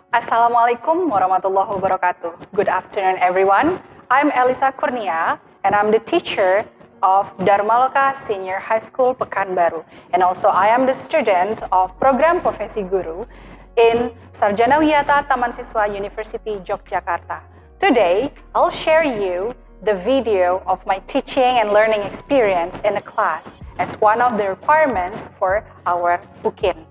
Assalamualaikum warahmatullahi wabarakatuh. Good afternoon, everyone. I'm Elisa and I'm the teacher of Dharmaloka Senior High School Pekanbaru. And also I am the student of Program Profesi Guru in Sarjanawiyata Tamansiswa University, Yogyakarta. Today, I'll share you the video of my teaching and learning experience in the class as one of the requirements for our UKIN.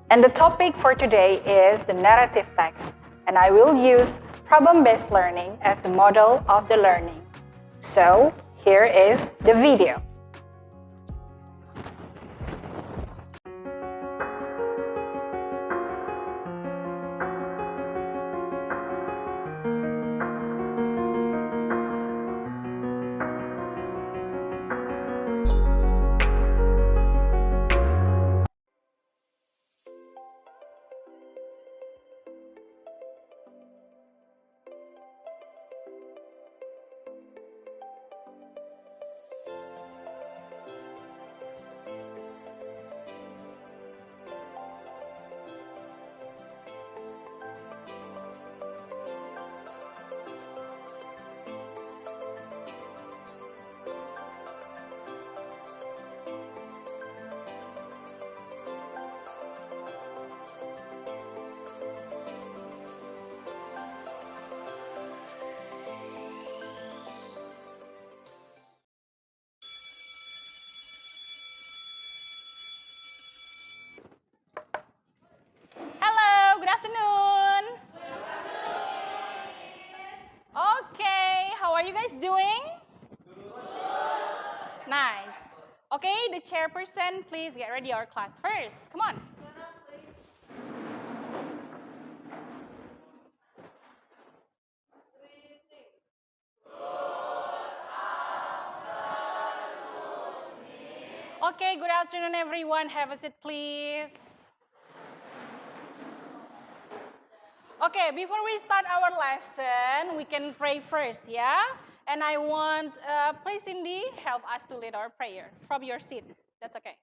And the topic for today is the narrative text, and I will use problem-based learning as the model of the learning. So, here is the video. Hello, good afternoon. Okay, how are you guys doing? Nice. Okay, the chairperson, please get ready our class first. Come on. Okay, good afternoon, everyone. Have a seat, please. Okay, before we start our lesson, we can pray first, yeah? And I want, please, Cindy, help us to lead our prayer from your seat. That's okay.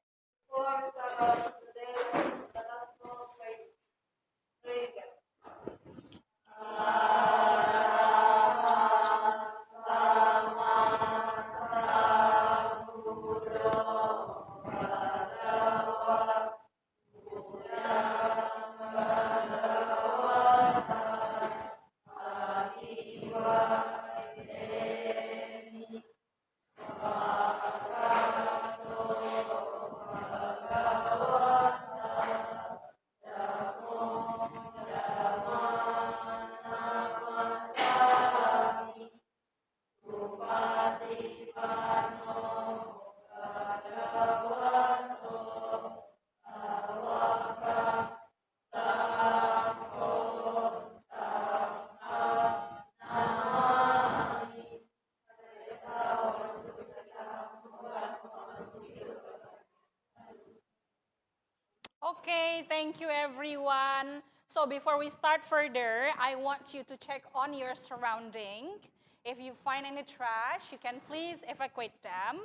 Okay, thank you everyone. So before we start further, I want you to check on your surrounding. If you find any trash, you can please evacuate them.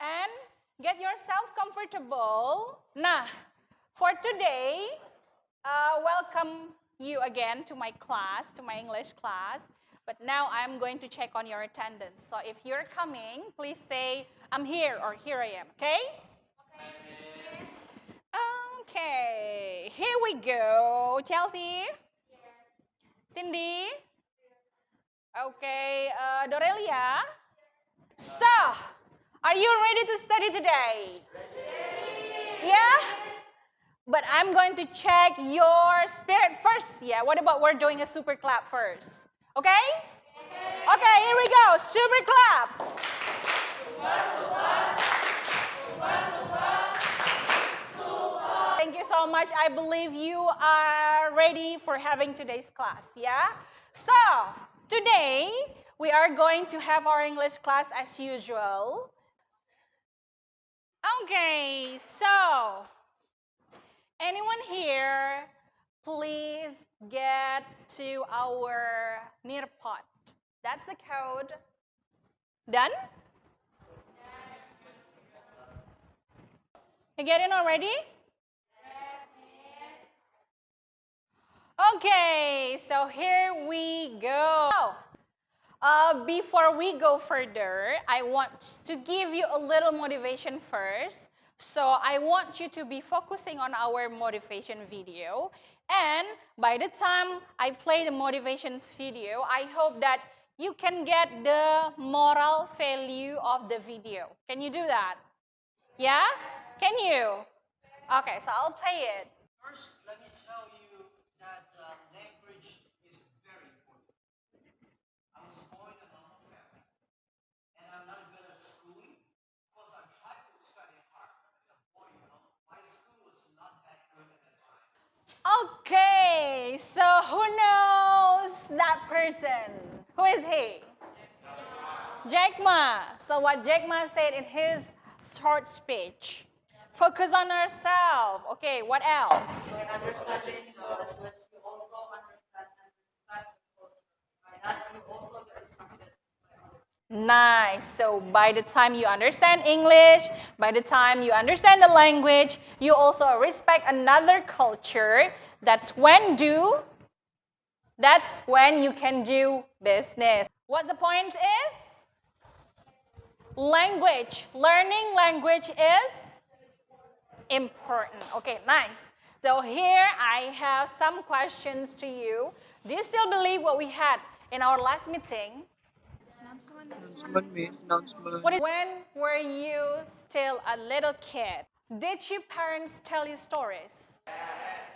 And get yourself comfortable. Nah, for today, welcome you again to my class, to my English class. But now I'm going to check on your attendance. So if you're coming, please say, I'm here or here I am, okay? Okay, here we go. Chelsea? Cindy? Okay, Dorelia? So, are you ready to study today? Yeah? But I'm going to check your spirit first. Yeah, what about we're doing a super clap first? Okay? Okay, here we go. Super clap. Thank you so much. I believe you are ready for having today's class, yeah? So, today we are going to have our English class as usual. Okay, so anyone here, please get to our nearpod. That's the code. Done? You get in already? Okay, so here we go. Before we go further, I want to give you a little motivation first. So I want you to be focusing on our motivation video. And by the time I play the motivation video, I hope that you can get the moral value of the video. Can you do that? Yeah? Can you? Okay, so I'll play it. First, let me tell you that language is very important. I was born in a normal family, and I'm not good at schooling. Of course, I tried to study hard as a boy, My school was not that good at that time. Okay, so who knows that person? Who is he? Jack Ma. So what Jack Ma said in his short speech. Focus on ourselves. Okay, what else? By understanding the language, you also understand the culture. By that, you also get respected by others. Nice. So by the time you understand English, by the time you understand the language, you also respect another culture. That's when you can do business. What the point is? Language. Learning language is important. Okay, nice. So here I have some questions to you. Do you still believe what we had in our last meeting? Announcement, miss. Announcement. When were you still a little kid? Did your parents tell you stories?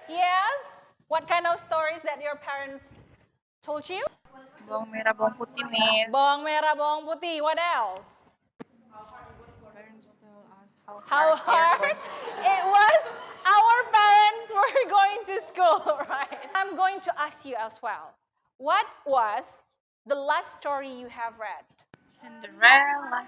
Yes? What kind of stories that your parents told you? Bawang merah, bawang putih, miss. Bawang merah, bawang putih. What else? Parents tell us how How hard hard? It was our parents were going to school, right? I'm going to ask you as well. What was the last story you have read? Cinderella.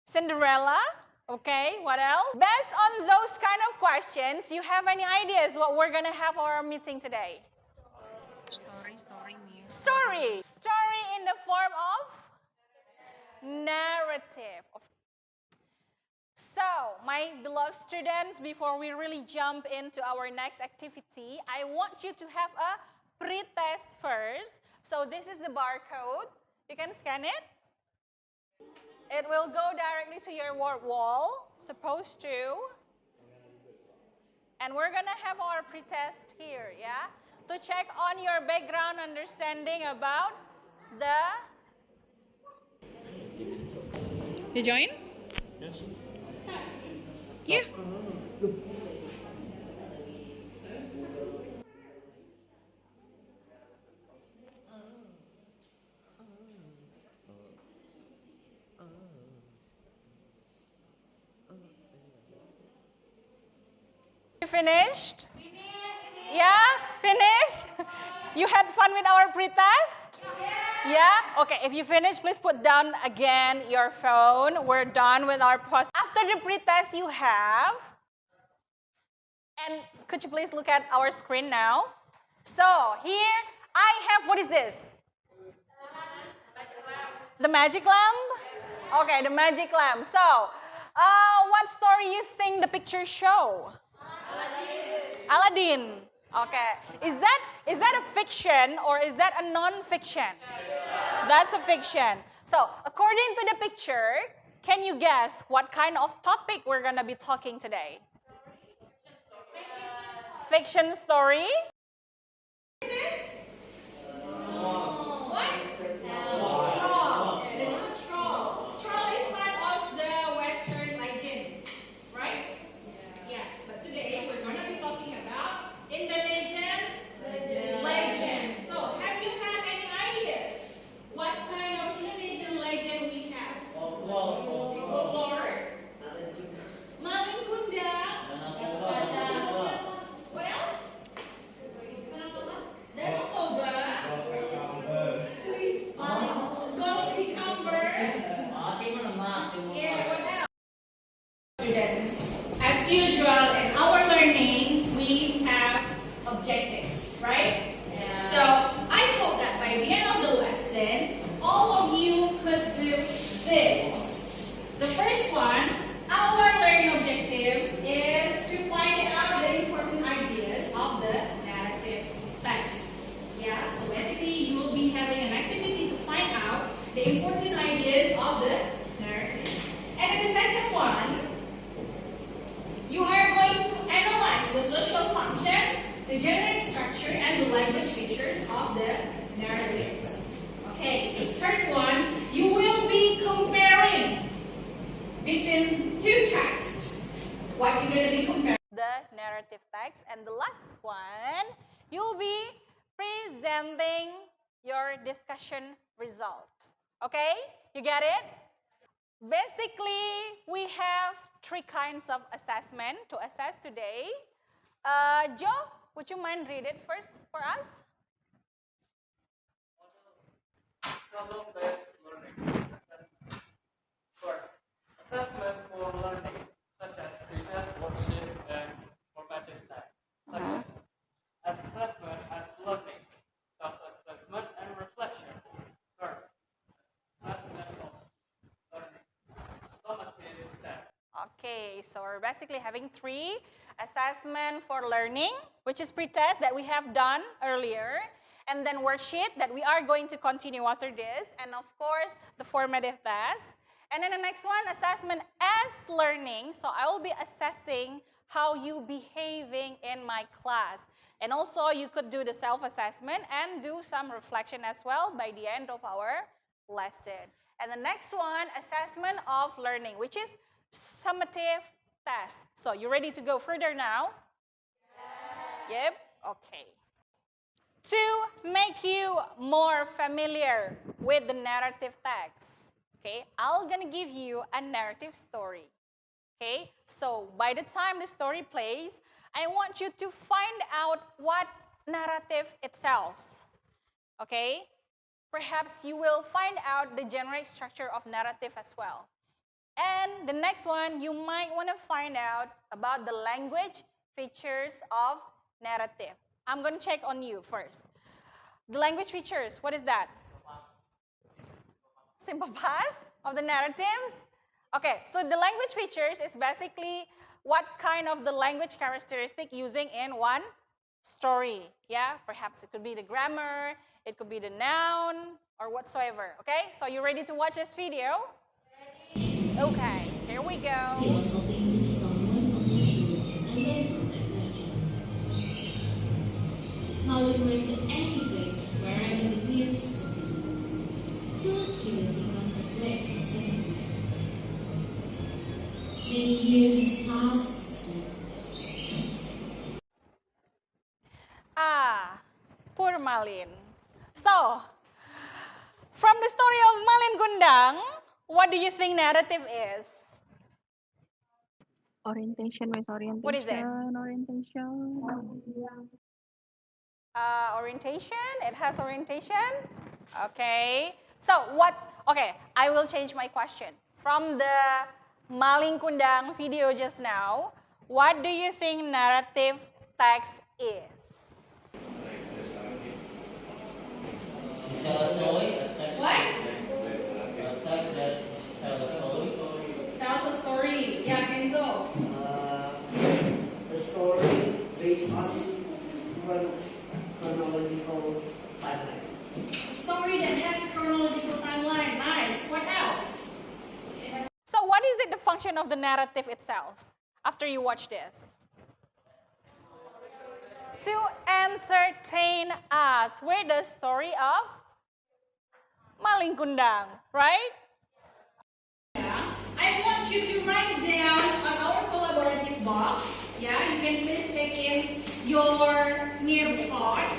Cinderella? Okay, what else? Based on those kind of questions, you have any ideas what we're going to have our meeting today? Story, miss. Story. Story in the form of narrative. So, my beloved students, before we really jump into our next activity, I want you to have a pre-test first. So, this is the barcode. You can scan it. It will go directly to your wall, supposed to. And we're going to have our pre-test here, yeah? To check on your background understanding about the... You join? Yes. Yeah. You finished? Yeah? Finished? You had fun with our pre-test? Yeah? Okay, if you finish, please put down again your phone. We're done with our post. After the pre-test you have, and could you please look at our screen now? So here I have, what is this? The magic lamp? Okay, the magic lamp. So, what story you think the pictures show? Aladdin. Okay. Is that a fiction or is that a non-fiction? That's a fiction. So, according to the picture, can you guess what kind of topic we're going to be talking today? Fiction story? structure and the language features of the narratives. Okay, third one, you will be comparing between two texts. What you're going to be comparing? The narrative text. And the last one, you'll be presenting your discussion results. Okay? You get it? Basically, we have three kinds of assessment to assess today. Joe, would you mind read it first for us? Problem-based learning assessment. First, assessment for learning, such as pre-test worksheet and formative tests. Second, assessment as learning, self-assessment and reflection. Third, assessment of learning, summative tests. Okay, so we're basically having three: assessment for learning, which is pre-test that we have done earlier, and then worksheet that we are going to continue after this, and of course, the formative test. And then the next one, assessment as learning. So I will be assessing how you behaving in my class. And also you could do the self-assessment and do some reflection as well by the end of our lesson. And the next one, assessment of learning, which is summative test. So you ready to go further now? Yep, okay. To make you more familiar with the narrative text, okay, I'm gonna give you a narrative story. Okay, so by the time the story plays, I want you to find out what narrative itself. Okay, perhaps you will find out the generic structure of narrative as well. And the next one, you might want to find out about the language features of narrative. I'm going to check on you first. The language features, what is that? Simple past of the narratives? Okay, so the language features is basically what kind of the language characteristic using in one story. Yeah, perhaps it could be the grammar, it could be the noun, or whatsoever. Okay, so you ready to watch this video? Okay, here we go. He was hoping to become one of his group and learn from that legend. Malin went to any place wherever he wished to be. Soon he will become a great successful man. Many years passed. Ah, poor Malin. So, from the story of Malin Gundang, what do you think narrative is? Orientation, Miss. Orientation. What is it? Orientation. Orientation, it has orientation. Okay, so okay, I will change my question. From the Malin Kundang video just now, what do you think narrative text is? Tell a story, a text, What? a text that tells a story. Tells a story. Yeah, Kenzo. The story based on chronological timeline. A story that has chronological timeline. Nice. What else? So what is it the function of the narrative itself after you watch this? To entertain us with the story of Malin Kundang, right? I want you to write down on our collaborative box. Yeah, you can please check in your near part.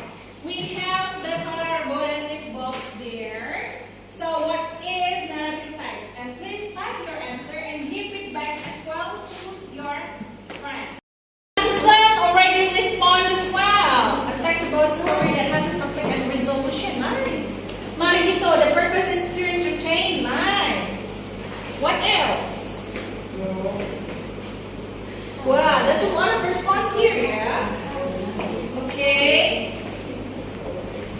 We have the collaborative box there. So what is narrative text? And please type your answer and give feedback as well to your friend. Son already respond as well. A text about story that has a conflict and resolution. Nice. Marito, the purpose is to entertain. Nice. What else? Wow, that's a lot of response here, yeah? Okay.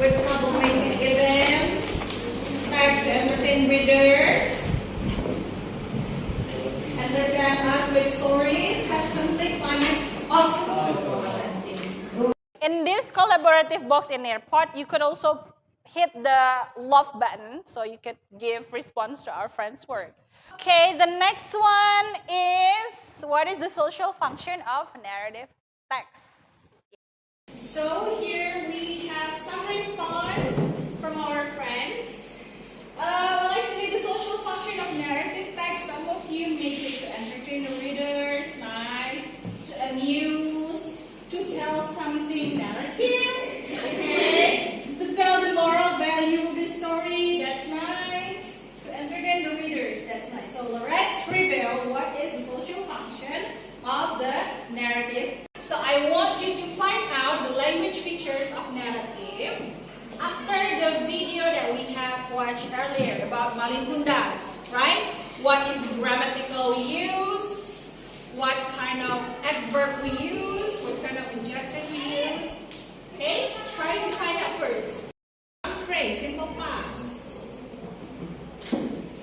With problematic events, text to entertain readers, entertain us with stories, has conflict, climax, also. In this collaborative box in Airport, you could also hit the love button so you could give response to our friend's work. Okay, the next one is, what is the social function of narrative text? So here we have some response from our friends. Well, actually, the social function of narrative text, some of you make it to entertain the readers, nice, to amuse, to tell something narrative, okay, to tell the moral value of the story, that's nice, to entertain the readers, that's nice. So let's reveal what is the social function of the narrative. So I want you to find out the language features of narrative after the video that we have watched earlier about Malingkundang, right? What is the grammatical use? What kind of adverb we use? What kind of adjective we use? Okay, try to find out first. One phrase, simple past.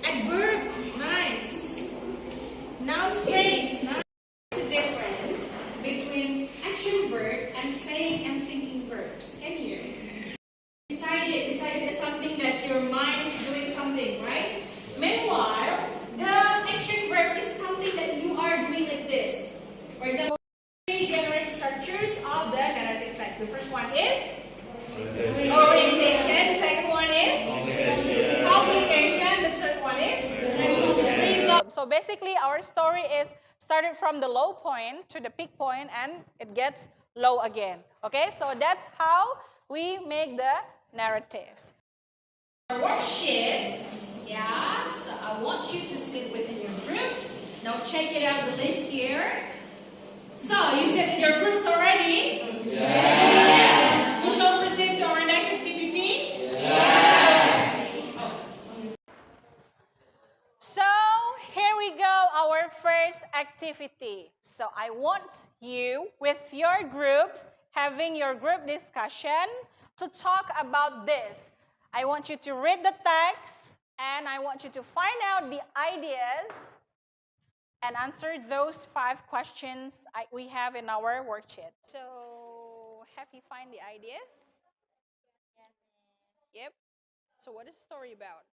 Adverb, nice. Noun phrase, nice. What's the difference between action verb and saying and thinking verbs? Can you? Decided is something that your mind is doing something, right? Meanwhile, the action verb is something that you are doing like this. For example, three generic structures of the narrative text. The first one is orientation. The second one is complication. The third one is result. So basically, our story is started from the low point to the peak point, and it gets low again. Okay, so that's how we make the narratives. Worksheets, yeah, so I want you to sit within your groups. Now check it out, the list here. So, you sit in your groups already? Yes. We shall proceed to our next activity? Yes. So, here we go, our first activity. So, I want you, with your groups, having your group discussion, to talk about this. I want you to read the text, and I want you to find out the ideas and answer those 5 questions we have in our worksheet. So, have you find the ideas? Yep. So, what is the story about?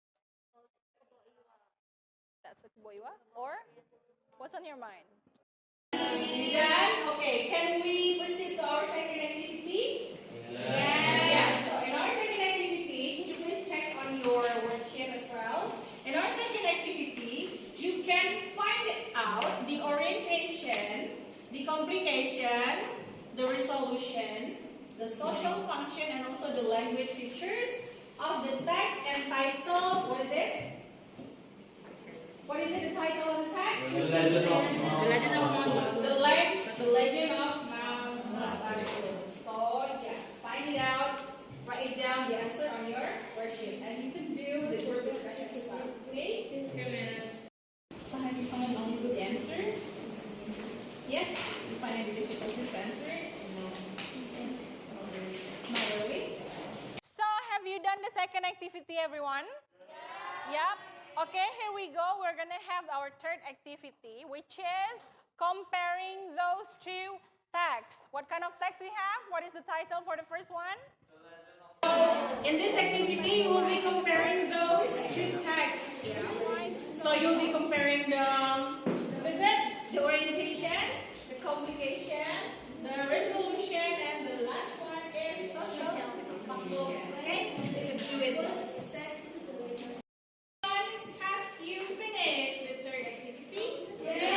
That's a Boiwa? Or what's on your mind? Done? Okay, can we proceed to our second activity? Yeah. So in our second activity, could you please check on your worksheet as well? In our second activity, you can find out the orientation, the complication, the resolution, the social function, and also the language features of the text entitled, what is it? What is it, the title of the text? The Legend of Mount. The Legend of Mount. So, yeah, find it out, write it down, the answer on your worksheet. And you can do the group discussion as well. Okay? So, have you found all the good answers? Yes? You find any difficulties to answer? No. Not really? So, have you done the second activity, everyone? Yep. Okay, here we go. We're going to have our third activity, which is comparing those 2 texts. What kind of text we have? What is the title for the first one? In this activity, you will be comparing those 2 texts. So you'll be comparing the orientation, the complication, the resolution, and the last one is social function. Okay, you can do it. Have you finished the third activity? Yes.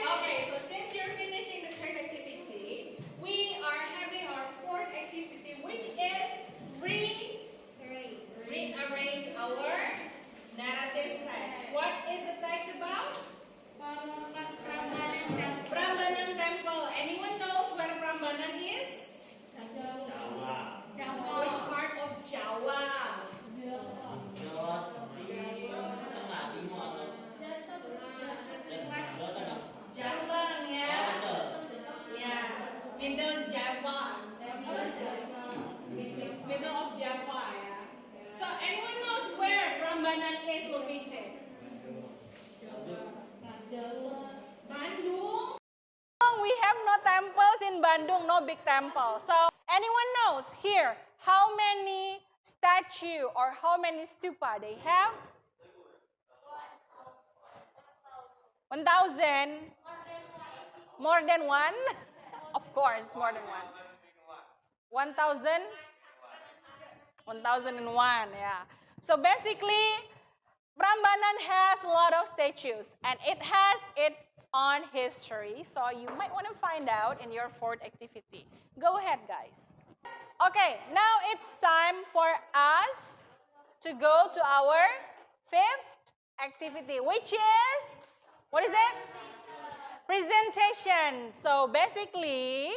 Okay, so since you're finishing the third activity, we are having our fourth activity, which is rearrange our narrative text. What is the text about? Prambanan Temple. Anyone knows where Prambanan is? Jawa. Which part of Jawa? Java, yeah. Yeah. Middle Java. Middle of Java, yeah. So anyone knows where Prambanan is located? Bandung. We have no temples in Bandung, no big temple. So, anyone knows here how many statue or how many stupa they have? 1,000? More than one? Of course, more than one. 1,000? 1001, yeah. So basically, Prambanan has a lot of statues and it has its own history. So you might want to find out in your fourth activity. Go ahead, guys. Okay, now it's time for us to go to our fifth activity, which is, what is it? Presentation. So basically,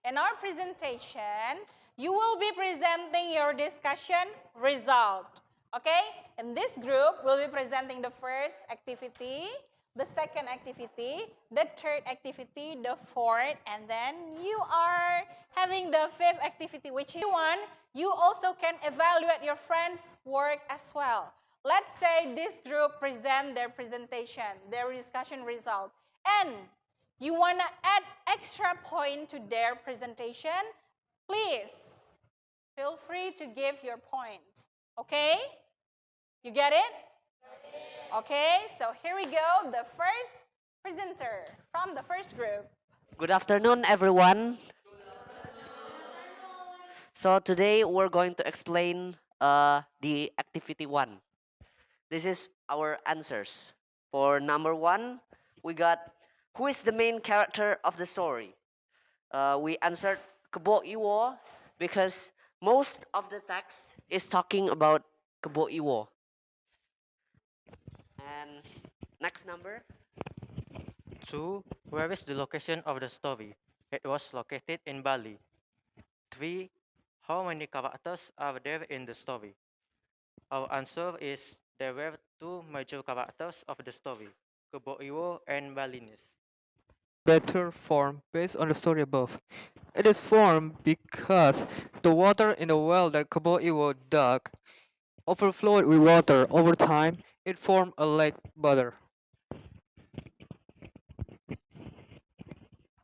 in our presentation, you will be presenting your discussion result. Okay? In this group, we'll be presenting the first activity, the second activity, the third activity, the fourth, and then you are having the fifth activity, which is one. You also can evaluate your friends' work as well. Let's say this group present their presentation, their discussion result, and you want to add extra point to their presentation, please feel free to give your points. Okay? You get it? Okay, so here we go. The first presenter from the first group. Good afternoon, everyone. So today we're going to explain the activity one. This is our answers. For number one, we got who is the main character of the story? We answered Kebo Iwo because most of the text is talking about Kebo Iwo. And next number, 2. Where is the location of the story? It was located in Bali. 3. How many characters are there in the story? Our answer is there were two major characters of the story, Kubo-Iwo and Balinese. Better form based on the story above. It is formed because the water in the well that Kaboiwo dug overflowed with water. Over time, it formed a lake butter.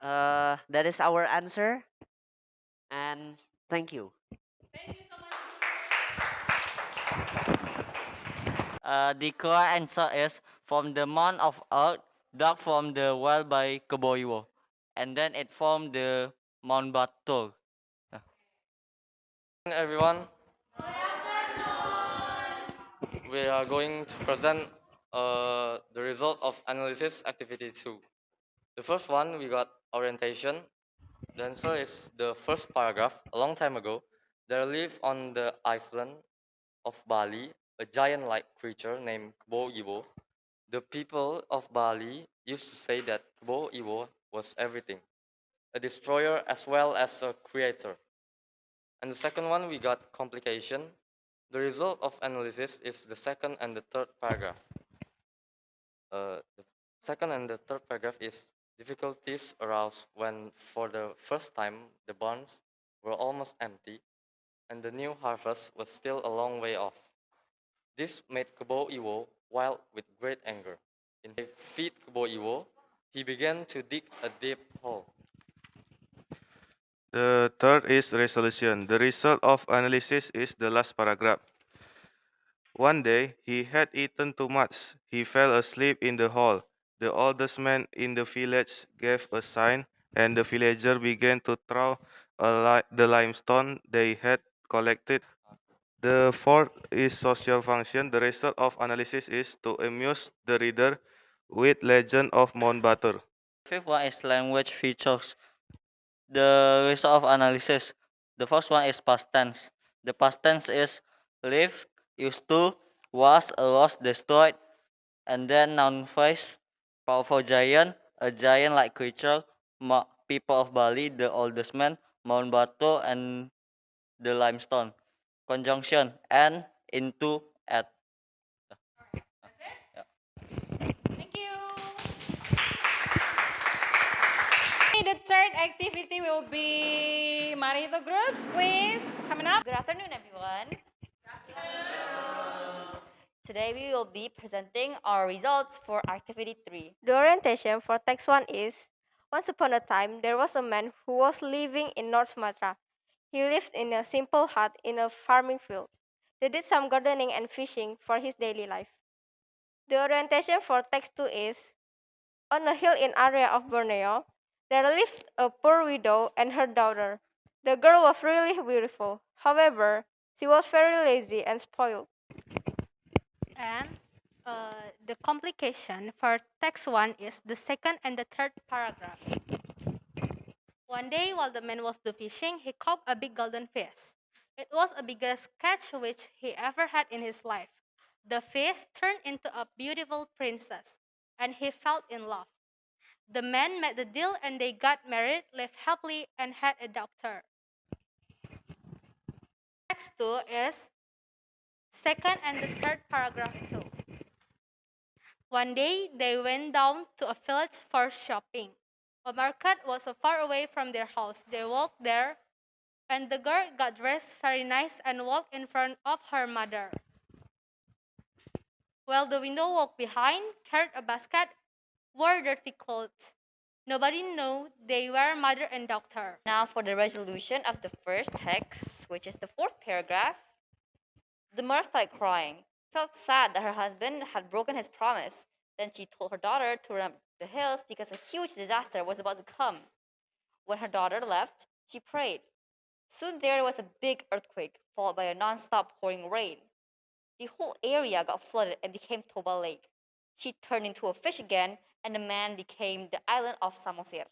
that is our answer. And thank you. Thank you so much. The correct answer is from the mound of earth dug from the well by Keboiwo. And then it formed the Mount Batur. Everyone, we are going to present the result of analysis activity 2. The first one, we got orientation. The answer is the first paragraph. A long time ago, there lived on the island of Bali a giant-like creature named Kebo Iwo. The people of Bali used to say that Kebo Iwo was everything, a destroyer as well as a creator. And the second one, we got complication. The result of analysis is the second and the third paragraph. The second and the third paragraph is difficulties arose when, for the first time, the barns were almost empty and the new harvest was still a long way off. This made Kebo Iwo wild with great anger. In order to feed Kebo Iwo, he began to dig a deep hole. The third is resolution. The result of analysis is the last paragraph. One day, he had eaten too much. He fell asleep in the hall. The oldest man in the village gave a sign, and the villagers began to throw the limestone they had collected. The fourth is social function. The result of analysis is to amuse the reader with legend of Mount Batur. Fifth one is language features. The result of analysis. The first one is past tense. The past tense is lived, used to, was, lost, destroyed, and then noun phrase. Powerful giant, a giant-like creature, people of Bali, the oldest man, Mount Batur, and the limestone. Conjunction, and, into, at. Thank you. The third activity will be Marito groups, please. Coming up. Good afternoon, everyone. Today we will be presenting our results for activity 3. The orientation for text 1 is, once upon a time, there was a man who was living in North Sumatra. He lived in a simple hut in a farming field. He did some gardening and fishing for his daily life. The orientation for text 2 is, on a hill in area of Borneo, There lived a poor widow and her daughter. The girl was really beautiful. However, she was very lazy and spoiled. And the complication for text 1 is the second and the third paragraph. One day, while the man was fishing, he caught a big golden fish. It was the biggest catch which he ever had in his life. The fish turned into a beautiful princess, and he fell in love. The man made the deal, and they got married, lived happily, and had a daughter. Text 2 is second and the third paragraph too. One day, they went down to a village for shopping. A market was so far away from their house. They walked there, and the girl got dressed very nice and walked in front of her mother. While the widow walked behind, carried a basket, wore dirty clothes. Nobody knew they were mother and daughter. Now for the resolution of the first text, which is the fourth paragraph. The mother started crying, felt sad that her husband had broken his promise. Then she told her daughter to run up the hills because a huge disaster was about to come. When her daughter left, she prayed. Soon there was a big earthquake, followed by a non-stop pouring rain. The whole area got flooded and became Toba Lake. She turned into a fish again, and the man became the island of Samosir.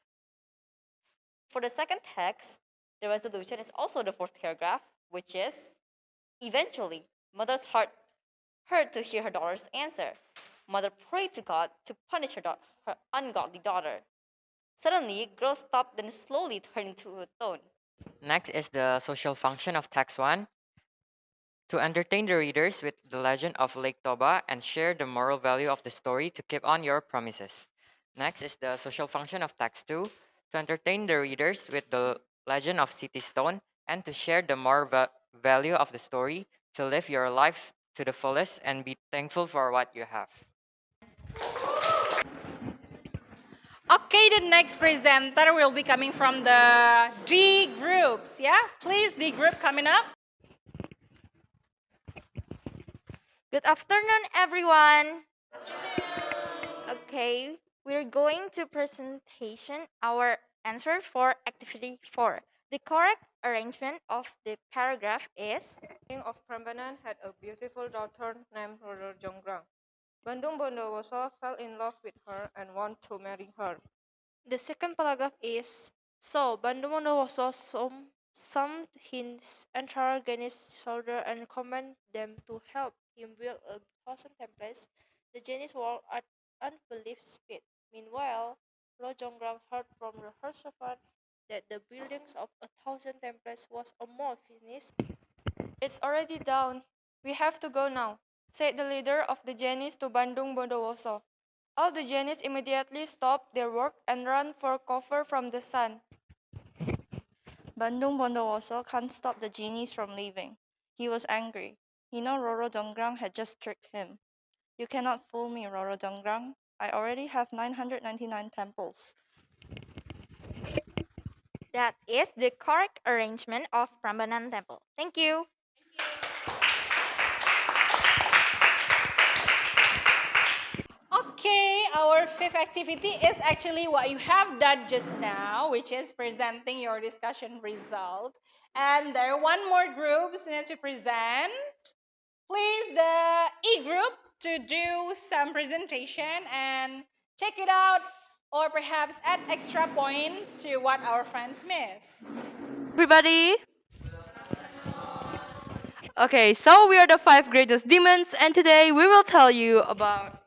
For the second text, the resolution is also the fourth paragraph, which is eventually, mother's heart hurt to hear her daughter's answer. Mother prayed to God to punish her ungodly daughter. Suddenly, girl stopped, then slowly turned into a stone. Next is the social function of text 1. To entertain the readers with the legend of Lake Toba and share the moral value of the story to keep on your promises. Next is the social function of text 2. To entertain the readers with the legend of City Stone and to share the moral value of the story to live your life to the fullest and be thankful for what you have. Okay, the next presenter will be coming from the D groups. Yeah, please, D group coming up. Good afternoon, everyone. Okay, we're going to presentation our answer for activity 4. The correct arrangement of the paragraph is King of Prambanan had a beautiful daughter named Roro Jonggrang. Bandung Bondowoso fell in love with her and wanted to marry her. The second paragraph is so Bandung was some his antagonist soldier and commanded them to help him build 1,000 temples. The Chinese worked at unbelievable speed. Meanwhile, Rojonggrang heard from the Hershaphan that the buildings of 1,000 temples was almost finished. It's already down. We have to go now, said the leader of the Janis to Bandung Bondowoso. All the Janis immediately stopped their work and ran for cover from the sun. Bandung Bondowoso can't stop the genies from leaving. He was angry. He knew Roro Dongrang had just tricked him. You cannot fool me, Roro Dongrang. I already have 999 temples. That is the correct arrangement of Prambanan Temple. Thank you. Okay, our fifth activity is actually what you have done just now, which is presenting your discussion result. And there are one more group need to present. Please, the E group to do some presentation and check it out, or perhaps add extra points to what our friends miss. Everybody? Okay, so we are the 5 greatest demons, and today we will tell you about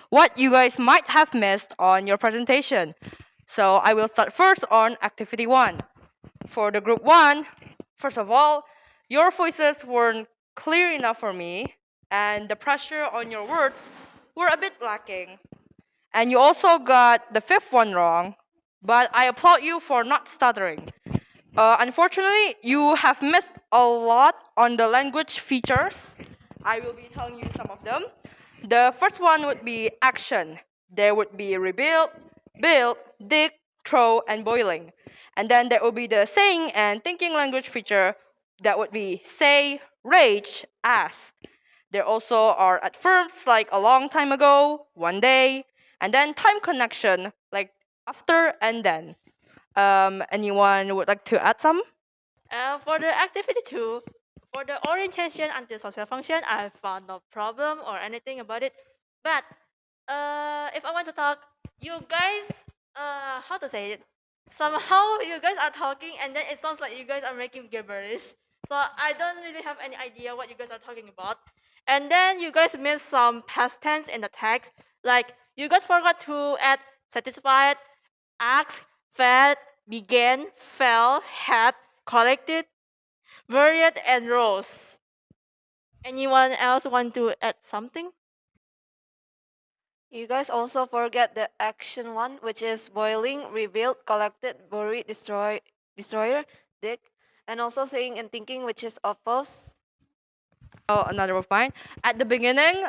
what you guys might have missed on your presentation. So I will start first on activity 1. For the group 1, first of all, your voices weren't clear enough for me, and the pressure on your words were a bit lacking. And you also got the 5th one wrong, but I applaud you for not stuttering. Unfortunately, you have missed a lot on the language features. I will be telling you some of them. The first one would be action. There would be rebuild, build, dig, throw, and boiling. And then there will be the saying and thinking language feature. That would be say, rage, ask. There also are adverbs like a long time ago, one day, and then time connection like after and then. Anyone would like to add some? For the activity 2, for the orientation and the social function, I found no problem or anything about it. But if I want to talk, you guys, how to say it? Somehow you guys are talking and then it sounds like you guys are making gibberish. So I don't really have any idea what you guys are talking about. And then you guys missed some past tense in the text. Like you guys forgot to add satisfied, asked, fed, began, fell, had, collected, buried, and rose. Anyone else want to add something? You guys also forget the action one, which is boiling, rebuild, collected, buried, destroyer, dig, and also saying and thinking, which is oppose. Another of mine. At the beginning,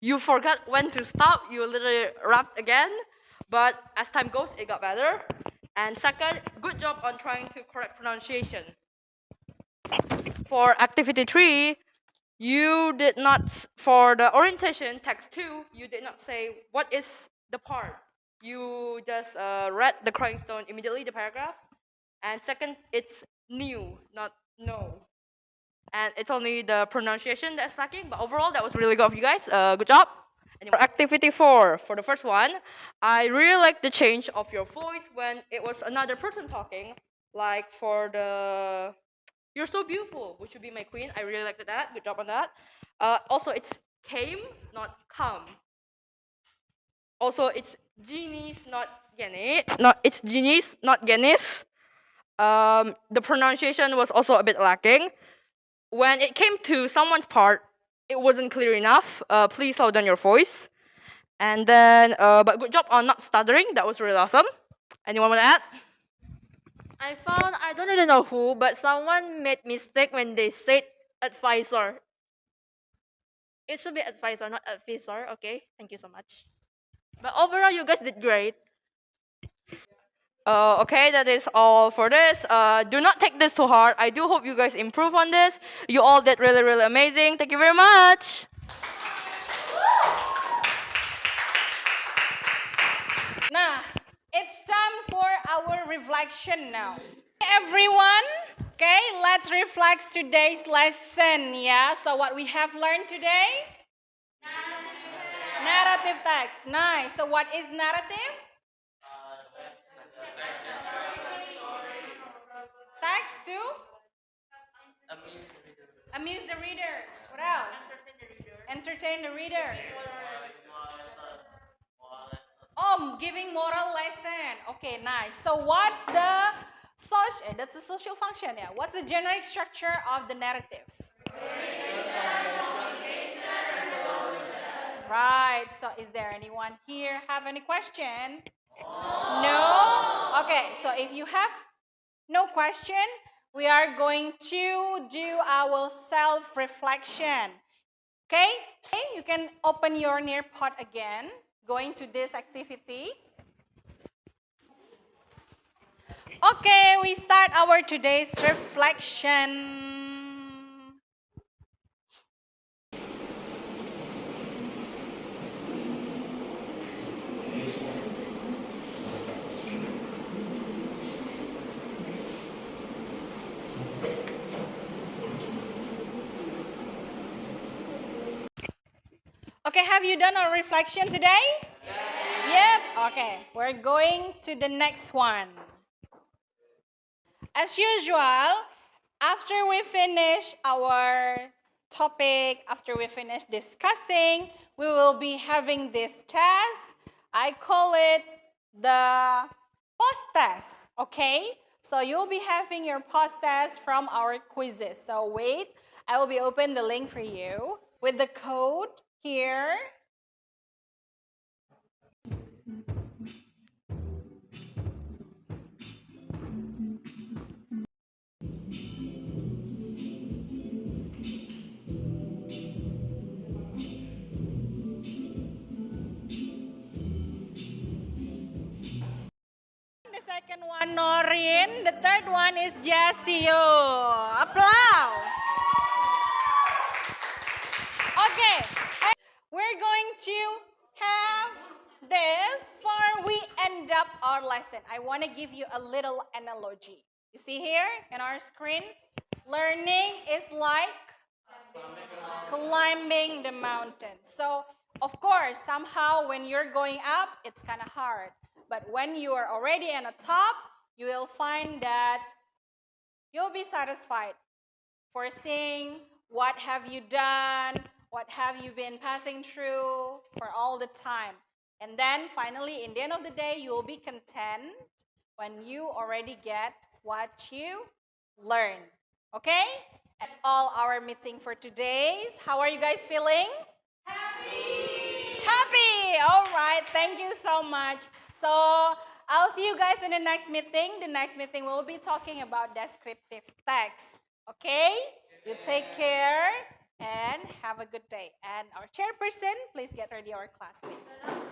you forgot when to stop. You literally rapped again. But as time goes, it got better. And second, good job on trying to correct pronunciation. For activity 3, you did not, for the orientation, text 2, you did not say what is the part. You just read the crying stone immediately, the paragraph. And second, it's new, not no. And it's only the pronunciation that's lacking, but overall, that was really good of you guys. Good job. For activity 4, for the first one, I really like the change of your voice when it was another person talking. Like for the "You're so beautiful, would you be my queen?" I really liked that. Good job on that. Also, it's came, not come. Also, it's genies, not genie. Not it's genies, not genies. The pronunciation was also a bit lacking. When it came to someone's part, it wasn't clear enough. Please slow down your voice. And then, but good job on not stuttering. That was really awesome. Anyone want to add? I don't really know who, but someone made mistake when they said advisor. It should be advisor, not advisor. Okay, thank you so much. But overall, you guys did great. Okay, that is all for this. Do not take this too hard. I do hope you guys improve on this. You all did really, really amazing. Thank you very much. Nah, it's time for our reflection now. Everyone, okay, let's reflect today's lesson, yeah? So what we have learned today? Narrative text. Nice. So what is narrative? Text to amuse the readers. What else? Entertain the readers. Giving moral lesson. Okay, nice. So what's the social? That's the social function. Yeah. What's the generic structure of the narrative? Right. So is there anyone here have any question? No? Okay. So if you have no question, we are going to do our self-reflection. Okay? So you can open your Nearpod again, going to this activity. Okay, we start our today's reflection. Okay, have you done a reflection today? Yep. Okay, we're going to the next one. As usual, after we finish our topic, after we finish discussing, we will be having this test. I call it the post-test, okay? So you'll be having your post-test from our quizzes. So wait, I will be open the link for you with the code here. The second one, Norin. The third one is Jasio. Applause. Okay, we're going to have this before we end up up our lesson, I want to give you a little analogy. You see here in our screen, learning is like climbing the mountain. So, of course, somehow when you're going up, it's kind of hard. But when you are already on the top, you will find that you'll be satisfied for seeing what have you done, what have you been passing through for all the time. And then finally, in the end of the day, you will be content when you already get what you learned. Okay? That's all our meeting for today. How are you guys feeling? Happy! Happy! All right, thank you so much. So I'll see you guys in the next meeting. The next meeting we'll be talking about descriptive text. Okay? You take care and have a good day. And our chairperson, please get ready our class, please.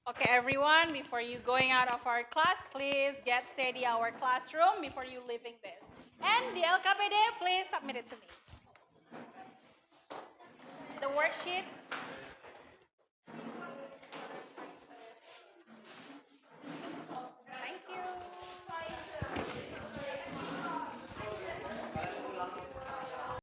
Okay, everyone, before you going out of our class, please get steady our classroom before you leaving this. And the LKPD, please submit it to me. The worksheet